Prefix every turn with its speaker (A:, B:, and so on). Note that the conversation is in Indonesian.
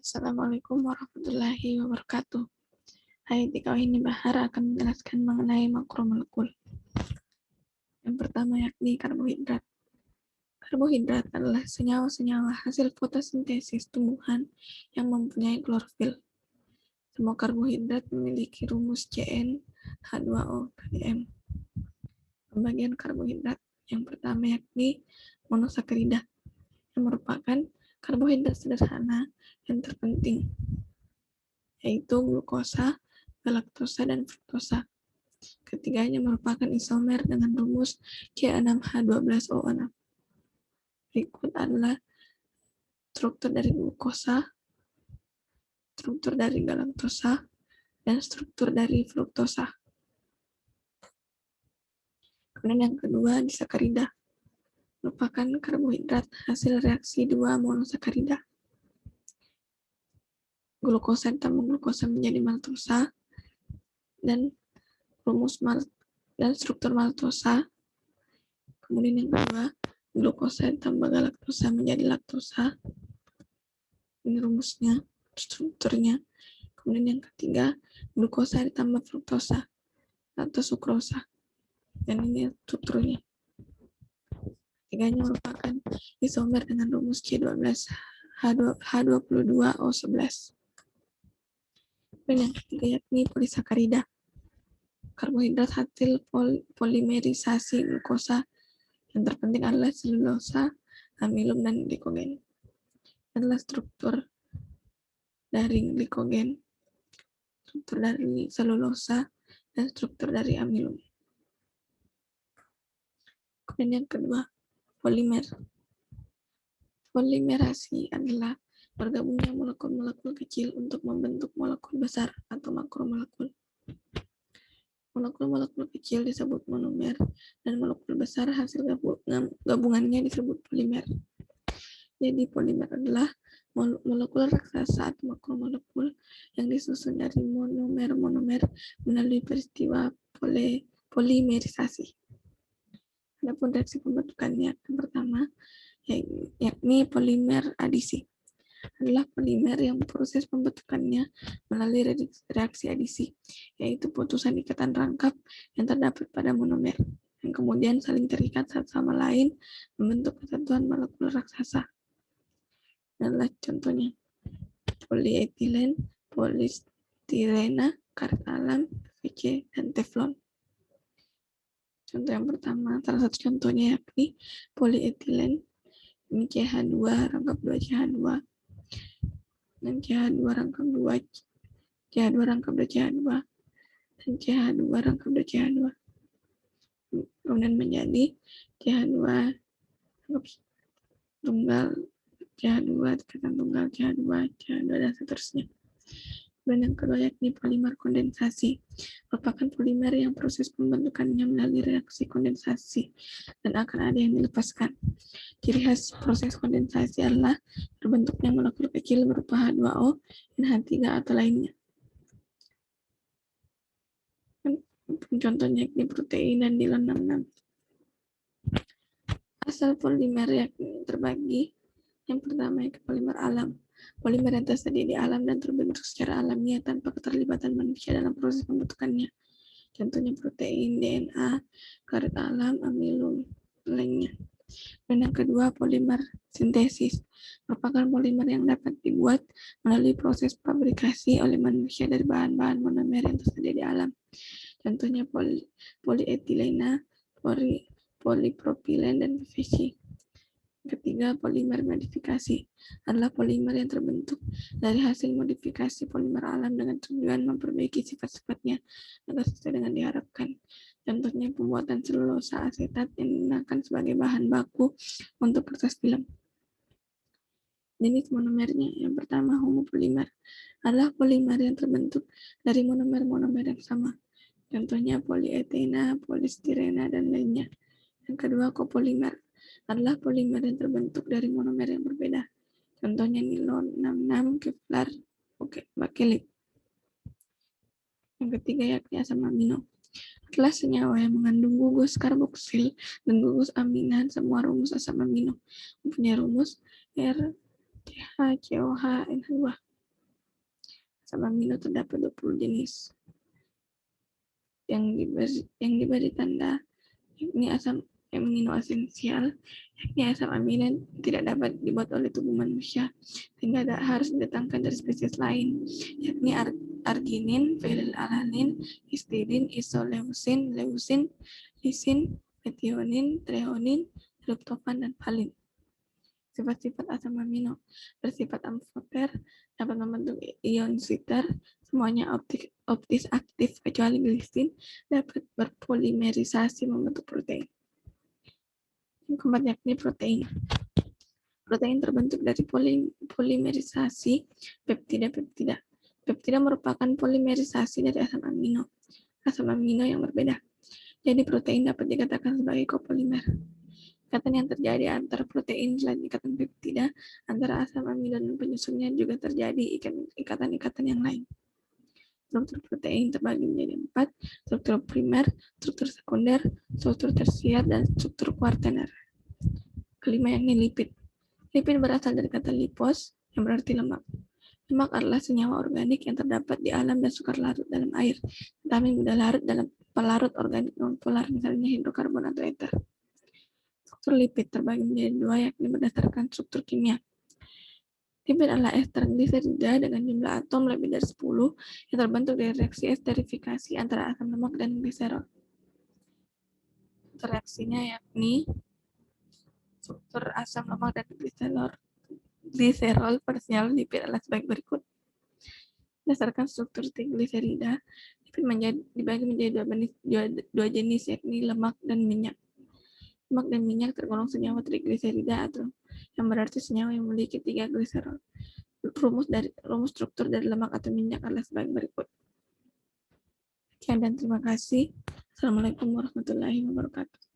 A: Assalamualaikum warahmatullahi wabarakatuh. Hai, di kali ini Bahar akan menjelaskan mengenai makromolekul. Yang pertama yakni karbohidrat. Karbohidrat adalah senyawa-senyawa hasil fotosintesis tumbuhan yang mempunyai klorofil. Semua karbohidrat memiliki rumus CnH2O3m. Pembagian karbohidrat yang pertama yakni monosakarida, yang merupakan karbohidrat sederhana yang terpenting, yaitu glukosa, galaktosa, dan fruktosa. Ketiganya merupakan isomer dengan rumus C6H12O6. Berikut adalah struktur dari glukosa, struktur dari galaktosa, dan struktur dari fruktosa. Kemudian yang kedua, disakarida, merupakan karbohidrat hasil reaksi dua monosakarida. Glukosa ditambah glukosa menjadi maltosa, dan struktur maltosa. Kemudian yang kedua, glukosa ditambah galaktosa menjadi laktosa. Ini rumusnya, strukturnya. Kemudian yang ketiga, glukosa ditambah fruktosa atau sukrosa. Dan ini strukturnya. Ketiganya merupakan isomer dengan rumus C12H22O11. Dan yang ketiga yakni polisakarida, karbohidrat hasil polimerisasi glukosa. Yang terpenting adalah selulosa, amilum, dan glikogen. Adalah struktur dari glikogen, struktur dari selulosa, dan struktur dari amilum. Kemudian yang kedua, polimer. Polimerasi adalah bergabungnya molekul-molekul kecil untuk membentuk molekul besar atau makromolekul. Molekul-molekul kecil disebut monomer, dan molekul besar hasil gabungannya disebut polimer. Jadi polimer adalah molekul raksasa atau makromolekul yang disusun dari monomer-monomer melalui peristiwa polimerisasi. Adapun reaksi pembentukannya, yang pertama yakni polimer adisi, adalah polimer yang proses pembentukannya melalui reaksi adisi, yaitu putusan ikatan rangkap yang terdapat pada monomer, yang kemudian saling terikat satu sama lain membentuk kesatuan molekul raksasa. Adalah contohnya polietilen, polistirena, karet alam, PVC, dan teflon. Contoh yang pertama, salah satu contohnya yakni polietilen. Ini CH2 rangkap 2 CH2, dan CH2 rangkap 2 CH2 rangkap 2 CH2, dan CH2 rangkap 2 CH2. Kemudian menjadi CH2 rangkap tunggal CH2 ikatan tunggal CH2 CH2 dan seterusnya. Dan yang kedua yakni polimer kondensasi, merupakan polimer yang proses pembentukannya melalui reaksi kondensasi dan akan ada yang dilepaskan. Ciri khas proses kondensasi adalah terbentuknya molekul kecil berupa H2O dan H3 atau lainnya. Contohnya yakni protein dan nilon 66. Asal polimer yakni terbagi. Yang pertama yakni polimer alam. Polimer yang tersedia di alam dan terbentuk secara alamiah tanpa keterlibatan manusia dalam proses pembentukannya. Contohnya protein, DNA, karet alam, amilum, lainnya. Dan yang kedua, polimer sintesis, merupakan polimer yang dapat dibuat melalui proses fabrikasi oleh manusia dari bahan-bahan monomer yang tersedia di alam. Contohnya polietilena, polipropilen, dan PVC. Ketiga, polimer modifikasi adalah polimer yang terbentuk dari hasil modifikasi polimer alam dengan tujuan memperbaiki sifat-sifatnya agar sesuai dengan diharapkan. Contohnya pembuatan selulosa asetat yang digunakan sebagai bahan baku untuk kertas film. Jenis monomernya, yang pertama homopolimer, adalah polimer yang terbentuk dari monomer-monomer yang sama. Contohnya polietena, polistirena, dan lainnya. Yang kedua, copolimer, adalah polimer yang terbentuk dari monomer yang berbeda. Contohnya nilon 66, kevlar, bakelit. Yang ketiga yakni asam amino, adalah senyawa yang mengandung gugus karboksil dan gugus aminan. Semua rumus asam amino mempunyai rumus RCH, COH, NH2. asam amino terdapat 20 jenis. Yang diberi tanda yakni asam amino esensial, yakni asam amino yang tidak dapat dibuat oleh tubuh manusia sehingga harus didatangkan dari spesies lain, yakni arginin, fenilalanin, histidin, isoleucin, leucin, lisin, metionin, treonin, tryptofan, dan valin. Sifat-sifat asam amino bersifat amfoter, dapat membentuk ion zwitter, semuanya optis aktif kecuali glisin, dapat berpolimerisasi membentuk protein. Yang keempat yakni protein. Protein terbentuk dari polimerisasi peptida-peptida. Peptida merupakan polimerisasi dari asam amino yang berbeda. Jadi protein dapat dikatakan sebagai kopolimer. Ikatan yang terjadi antara protein selain ikatan peptida antara asam amino dan penyusunnya juga terjadi ikatan-ikatan yang lain. Struktur protein terbagi menjadi 4, struktur primer, struktur sekunder, struktur tersier, dan struktur kuartener. Kelima yakni lipid. Lipid berasal dari kata lipos, yang berarti lemak. Lemak adalah senyawa organik yang terdapat di alam dan sukar larut dalam air, tetapi mudah larut dalam pelarut organik nonpolar, misalnya hidrokarbon atau eter. Struktur lipid terbagi menjadi 2, yakni berdasarkan struktur kimia. Lipid adalah ester gliserida dengan jumlah atom lebih dari 10 yang terbentuk dari reaksi esterifikasi antara asam lemak dan gliserol. Reaksinya yakni struktur asam lemak dan gliserol persenyalan lipid adalah sebagai berikut. Berdasarkan struktur trigliserida, lipid dibagi menjadi dua jenis, yakni lemak dan minyak. Lemak dan minyak tergolong senyawa trigliserida atau yang berarti senyawa yang memiliki 3 gliserol. Rumus struktur dari lemak atau minyak adalah sebagai berikut. Sekian dan terima kasih. Assalamualaikum warahmatullahi wabarakatuh.